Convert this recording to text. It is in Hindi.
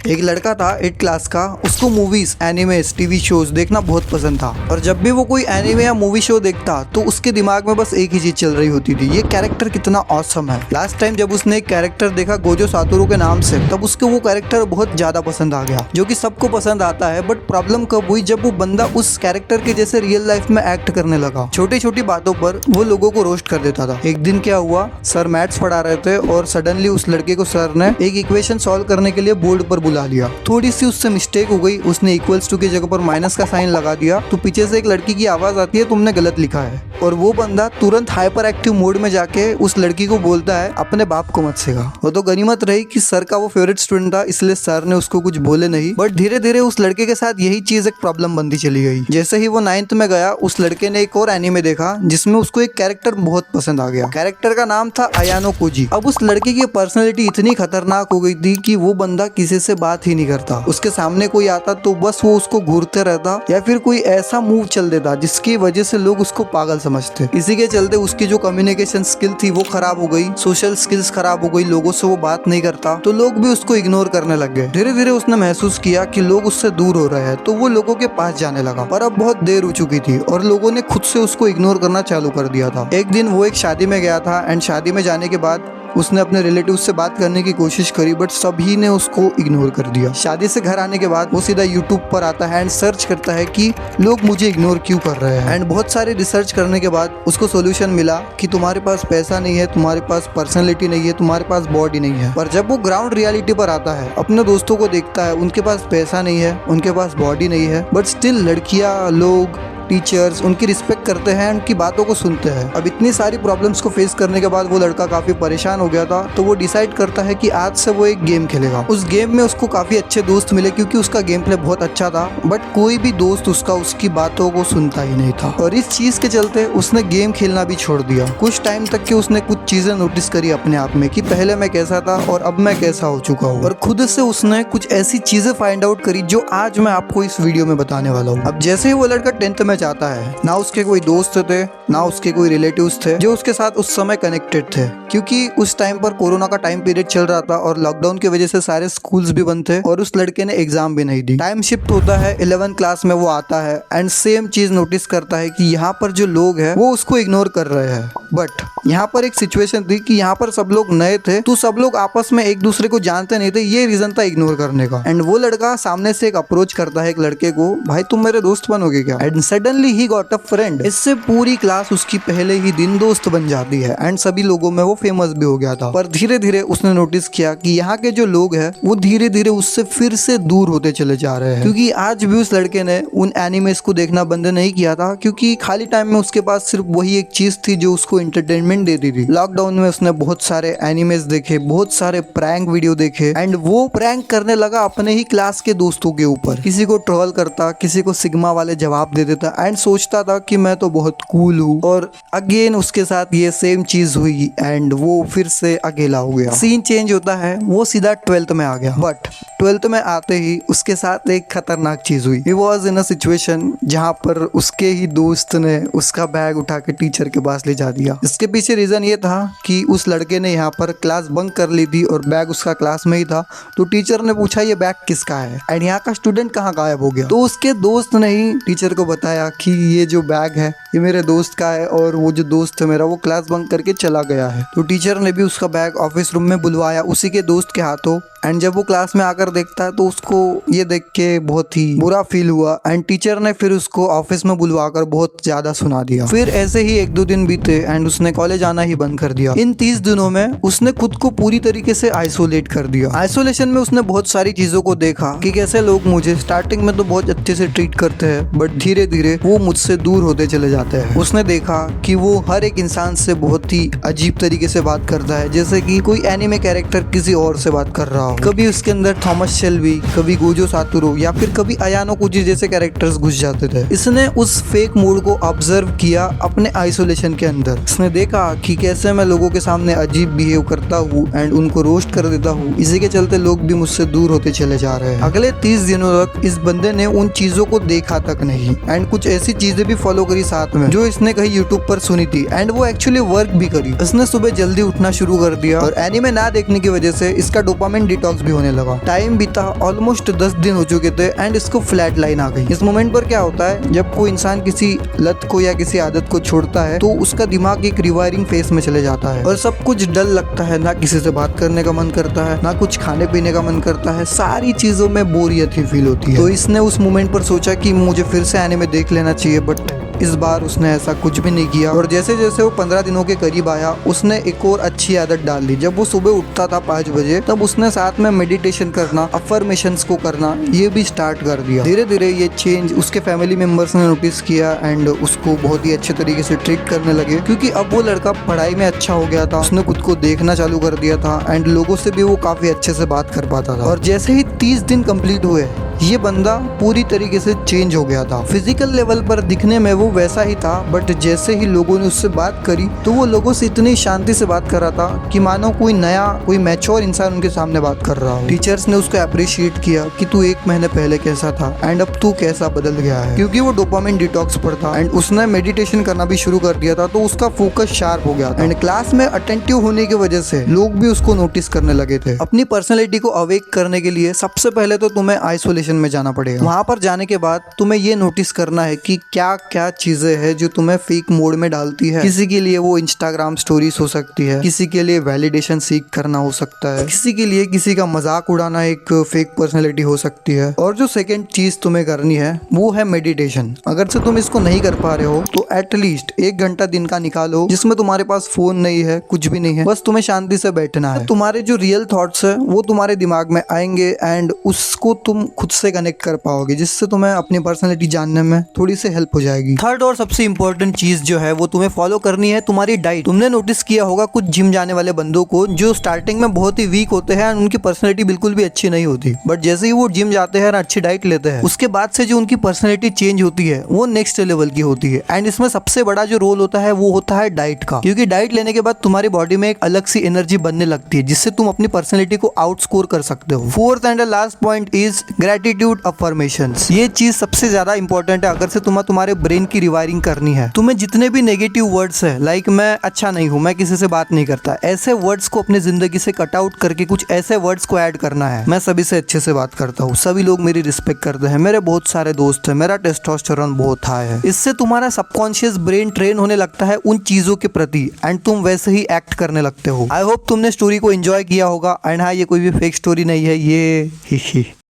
एक लड़का था 8 क्लास का, उसको मूवीज, एनिमेस, टीवी शोज देखना बहुत पसंद था। और जब भी वो कोई एनिमे या मूवी शो देखता तो उसके दिमाग में बस एक ही चीज चल रही होती थी, ये कैरेक्टर कितना ऑसम है। लास्ट टाइम जब उसने एक कैरेक्टर देखा गोजो सातोरू के नाम से, तब उसको वो कैरेक्टर बहुत ज्यादा पसंद आ गया, जो कि सबको पसंद आता है। बट प्रॉब्लम कब हुई, जब वो बंदा उस कैरेक्टर के जैसे रियल लाइफ में एक्ट करने लगा। छोटी छोटी बातों पर वो लोगों को रोस्ट कर देता था। एक दिन क्या हुआ, सर मैथ्स पढ़ा रहे थे और सडनली उस लड़के को सर ने एक इक्वेशन सॉल्व करने के लिए बोर्ड पर बुला लिया। थोड़ी सी उससे मिस्टेक हो गई, उसने इक्वल्स टू की जगह पर माइनस का साइन लगा दिया तो पीछे से एक लड़की की आवाज आती है, तुमने गलत लिखा है। और वो बंदा तुरंत हाइपर एक्टिव मोड में जाके उस लड़की को बोलता है, अपने बाप को मत सिखा। वो तो गनीमत रही कि सर का वो फेवरेट स्टूडेंट था, इसलिए सर ने उसको कुछ बोले नहीं। बट धीरे धीरे उस लड़के के साथ यही चीज एक प्रॉब्लम बनती चली गई। जैसे ही वो 9th में गया, उस लड़के ने एक और एनीमे देखा जिसमें उसको एक कैरेक्टर बहुत पसंद आ गया। कैरेक्टर का नाम था अयानो कोजी। अब उस लड़के की पर्सनैलिटी इतनी खतरनाक हो गई थी कि वो बंदा किसी से बात ही नहीं करता। उसके सामने कोई आता तो बस वो उसको घूरते रहता या फिर कोई ऐसा मूव चल देता जिसकी वजह से लोग उसको पागल समझते। इसी के चलते उसकी जो कम्युनिकेशन स्किल थी वो खराब हो गई, सोशल स्किल्स खराब हो गई, लोगों से वो बात नहीं करता तो लोग भी उसको इग्नोर करने लग गए। धीरे धीरे उसने महसूस किया कि लोग उससे दूर हो रहे हैं तो वो लोगों के पास जाने लगा। पर अब बहुत देर हो चुकी थी और लोगों ने खुद से उसको इग्नोर करना चालू कर दिया था। एक दिन वो एक शादी में गया था एंड शादी में जाने के बाद उसने अपने रिलेटिव्स से बात करने की कोशिश करी, बट सभी ने उसको इग्नोर कर दिया। शादी से घर आने के बाद वो सीधा यूट्यूब पर आता है एंड सर्च करता है कि लोग मुझे इग्नोर क्यों कर रहे हैं। एंड बहुत सारे रिसर्च करने के बाद उसको सोल्यूशन मिला कि तुम्हारे पास पैसा नहीं है, तुम्हारे पास पर्सनैलिटी नहीं है, तुम्हारे पास बॉडी नहीं है। पर जब वो ग्राउंड रियलिटी पर आता है, अपने दोस्तों को देखता है, उनके पास पैसा नहीं है, उनके पास बॉडी नहीं है, बट स्टिल लड़कियां, लोग, टीचर्स उनकी रिस्पेक्ट करते हैं, उनकी बातों को सुनते हैं। अब इतनी सारी प्रॉब्लम्स को फेस करने के बाद वो लड़का काफी परेशान हो गया था, तो वो डिसाइड करता है कि आज से वो एक गेम खेलेगा। उस गेम में उसको काफी अच्छे दोस्त मिले क्योंकि उसका गेम प्ले बहुत अच्छा था, बट कोई भी दोस्त उसकी बातों को सुनता ही नहीं था। और इस चीज के चलते उसने गेम खेलना भी छोड़ दिया। कुछ टाइम तक के उसने कुछ चीजें नोटिस करी अपने आप में कि पहले मैं कैसा था और अब मैं कैसा हो चुका हूँ। और खुद से उसने कुछ ऐसी चीजें फाइंड आउट करी जो आज मैं आपको इस वीडियो में बताने वाला हूँ। अब जैसे ही वो लड़का 10th में जाता है, ना उसके कोई दोस्त थे, ना उसके कोई रिलेटिव्स थे जो उसके साथ उस समय कनेक्टेड थे, क्योंकि उस टाइम पर कोरोना का टाइम पीरियड चल रहा था और लॉकडाउन की वजह से सारे स्कूल्स भी बंद थे और उस लड़के ने एग्जाम भी नहीं दी। टाइम शिफ्ट होता है, 11th क्लास में वो आता है एंड सेम चीज नोटिस करता है कि यहाँ पर जो लोग हैं वो उसको इग्नोर कर रहे हैं। बट यहाँ पर एक सिचुएशन थी कि यहाँ पर सब लोग नए थे तो सब लोग आपस में एक दूसरे को जानते नहीं थे, ये रीजन था इग्नोर करने का। एंड वो लड़का सामने से एक अप्रोच करता है एक लड़के को, भाई तुम मेरे दोस्त बनोगे क्या? And suddenly he got a friend. इससे पूरी क्लास उसकी पहले ही दिन दोस्त बन जाती है एंड सभी लोगों में वो फेमस भी हो गया था। पर धीरे धीरे उसने नोटिस किया कि यहाँ के जो लोग हैं वो धीरे धीरे उससे फिर से दूर होते चले जा रहे हैं, क्योंकि आज भी उस लड़के ने उन एनिमेस को देखना बंद नहीं किया था, क्योंकि खाली टाइम में उसके पास सिर्फ वही एक चीज थी जो उसको एंटरटेनमेंट देती थी। लॉकडाउन में उसने बहुत सारे एनिमेस देखे, बहुत सारे प्रैंक वीडियो देखे एंड वो प्रैंक करने लगा अपने ही क्लास के दोस्तों के ऊपर। किसी को ट्रोल करता, किसी को सिग्मा वाले जवाब दे देता एंड सोचता था कि मैं तो बहुत कूल हूँ। और अगेन उसके साथ ये सेम चीज हुई एंड वो फिर से अकेला हो गया। सीन चेंज होता है, वो सीधा 12th में आ गया। बट 12th में आते ही उसके साथ एक खतरनाक चीज हुई। He was in a situation जहाँ पर उसके ही दोस्त ने उसका बैग उठा के टीचर के पास ले जा दिया। इसके पीछे रीजन ये था कि उस लड़के ने यहाँ पर क्लास बंक कर ली थी और बैग उसका क्लास में ही था, तो टीचर ने पूछा ये बैग किसका है एंड यहाँ का स्टूडेंट कहाँ गायब हो गया। तो उसके दोस्त ने ही टीचर को बताया कि ये जो बैग है ये मेरे दोस्त का है और वो जो दोस्त है मेरा वो क्लास बंक करके चला गया है। तो टीचर ने भी उसका बैग ऑफिस रूम में बुलवाया उसी के दोस्त के हाथों एंड जब वो क्लास में आकर देखता है तो उसको ये देख के बहुत ही बुरा फील हुआ एंड टीचर ने फिर उसको ऑफिस में बुलवाकर बहुत ज्यादा सुना दिया। फिर ऐसे ही 1-2 दिन बीते एंड उसने कॉलेज आना ही बंद कर दिया। इन 30 दिनों में उसने खुद को पूरी तरीके से आइसोलेट कर दिया। आइसोलेशन में उसने बहुत सारी चीजों को देखा कि कैसे लोग मुझे स्टार्टिंग में तो बहुत अच्छे से ट्रीट करते हैं बट धीरे धीरे वो मुझसे दूर होते चले जाते हैं। उसने देखा कि वो हर एक इंसान से बहुत ही अजीब तरीके से बात करता है, जैसे कि कोई एनिमे कैरेक्टर किसी और से बात कर रहा हो। कभी उसके अंदर थॉमस शेल्बी, कभी गोजो सातोरू या फिर कभी अयानो कोजी जैसे कैरेक्टर्स घुस जाते थे। इसने उस फेक मूड को ऑब्जर्व किया अपने आइसोलेशन के अंदर। इसने देखा कि कैसे मैं लोगों के सामने अजीब बिहेव करता हूँ एंड उनको रोस्ट कर देता हूँ, इसी के चलते लोग भी मुझसे दूर होते चले जा रहे हैं। अगले 30 दिनों तक इस बंदे ने उन चीजों को देखा तक नहीं एंड कुछ कुछ ऐसी चीजें भी फॉलो करी साथ में जो इसने कहीं यूट्यूब पर सुनी थी एंड वो एक्चुअली वर्क भी करी। इसने सुबह जल्दी उठना शुरू कर दिया और एनीमे ना देखने की वजह से इसका डोपामिन डिटॉक्स भी होने लगा। टाइम बीता, ऑलमोस्ट 10 दिन हो चुके थे एंड इसको फ्लैट लाइन आ गई। इस मोमेंट पर क्या होता है, जब कोई इंसान किसी लत को या किसी आदत को छोड़ता है तो उसका दिमाग एक रिवायरिंग फेस में चले जाता है और सब कुछ डल लगता है। ना किसी से बात करने का मन करता है, ना कुछ खाने पीने का मन करता है, सारी चीजों में बोरियत ही फील होती है। तो इसने उस मोमेंट पर सोचा कि मुझे फिर से एनीमे देख लेना चाहिए, बट इस बार उसने ऐसा कुछ भी नहीं किया। और जैसे जैसे वो 15 दिनों के करीब आया, उसने एक और अच्छी आदत डाल ली। जब वो सुबह उठता था 5 बजे, तब उसने साथ में मेडिटेशन करना, अफर्मेशंस को करना ये भी स्टार्ट कर दिया। धीरे धीरे ये चेंज उसके फैमिली मेंबर्स ने नोटिस किया एंड उसको बहुत ही अच्छे तरीके से ट्रीट करने लगे, क्योंकि अब वो लड़का पढ़ाई में अच्छा हो गया था। उसने खुद को देखना चालू कर दिया था एंड लोगों से भी वो काफी अच्छे से बात कर पाता था। और जैसे ही 30 दिन कंप्लीट हुए, ये बंदा पूरी तरीके से चेंज हो गया था। फिजिकल लेवल पर दिखने में वो वैसा ही था, बट जैसे ही लोगों ने उससे बात करी तो वो लोगों से इतनी शांति से बात कर रहा था कि मानो कोई नया, कोई मैच्योर इंसान उनके सामने बात कर रहा हो। टीचर्स ने उसको अप्रिशिएट किया कि तू 1 महीने पहले कैसा था एंड अब तू कैसा बदल गया है, क्योंकि वो डोपामिन डिटॉक्स पर था एंड उसने मेडिटेशन करना भी शुरू कर दिया था। तो उसका फोकस शार्प हो गया एंड क्लास में अटेंटिव होने की वजह से लोग भी उसको नोटिस करने लगे थे। अपनी पर्सनैलिटी को अवेक करने के लिए सबसे पहले तो तुम्हें आइसोलेशन में जाना पड़ेगा। वहां पर जाने के बाद तुम्हें ये नोटिस करना है कि क्या क्या चीजें हैं जो तुम्हें फेक मोड में डालती है। किसी के लिए वो इंस्टाग्राम स्टोरीज हो सकती है, किसी के लिए वैलिडेशन सीख करना हो सकता है, किसी के लिए किसी का मजाक उड़ाना एक फेक पर्सनैलिटी हो सकती है। और जो सेकंड चीज तुम्हें करनी है वो है मेडिटेशन। अगर से तुम इसको नहीं कर पा रहे हो तो एटलीस्ट 1 घंटा दिन का निकालो जिसमें तुम्हारे पास फोन नहीं है, कुछ भी नहीं है, बस तुम्हें शांति से बैठना है। तुम्हारे जो रियल थॉट्स है वो तुम्हारे दिमाग में आएंगे एंड उसको तुम खुद से कनेक्ट कर पाओगे, जिससे तुम्हें अपनी पर्सनैलिटी जानने में थोड़ी सी हेल्प हो जाएगी। थर्ड और सबसे इंपॉर्टेंट चीज जो है वो तुम्हें फॉलो करनी है तुम्हारी डाइट। तुमने नोटिस किया होगा कुछ जिम जाने वाले बंदों को जो स्टार्टिंग में बहुत ही वीक होते हैं, उनकी पर्सनैलिटी बिल्कुल भी अच्छी नहीं होती, बट जैसे ही वो जिम जाते हैं, अच्छी डाइट लेते हैं, उसके बाद से जो उनकी पर्सनैलिटी चेंज होती है वो नेक्स्ट लेवल की होती है। एंड इसमें सबसे बड़ा जो रोल होता है वो होता है डाइट का, क्योंकि डाइट लेने के बाद तुम्हारी बॉडी में एक अलग सी एनर्जी बनने लगती है जिससे तुम अपनी पर्सनैलिटी को आउटस्कोर कर सकते हो। Fourth and last point is gratitude affirmations. ये चीज सबसे ज्यादा इंपॉर्टेंट है अगर से तुम्हें तुम्हारे ब्रेन की रिवायरिंग करनी है। तुम्हें जितने भी नेगेटिव वर्ड्स है, लाइक मैं अच्छा नहीं हूँ, मैं किसी से बात नहीं करता, ऐसे वर्ड्स को अपनी जिंदगी से कट आउट करके कुछ ऐसे वर्ड्स को ऐड करना है। मैं सभी से अच्छे से बात करता हूँ, सभी लोग मेरी रिस्पेक्ट करते हैं, मेरे बहुत सारे दोस्त हैं, मेरा टेस्टोस्टेरोन बहुत हाई है। इससे तुम्हारा सबकॉन्शियस ब्रेन ट्रेन होने लगता है उन चीजों के प्रति एंड तुम वैसे ही एक्ट करने लगते हो। आई होप तुमने स्टोरी को एंजॉय किया होगा एंड हाँ, ये कोई भी फेक स्टोरी नहीं है, ये ही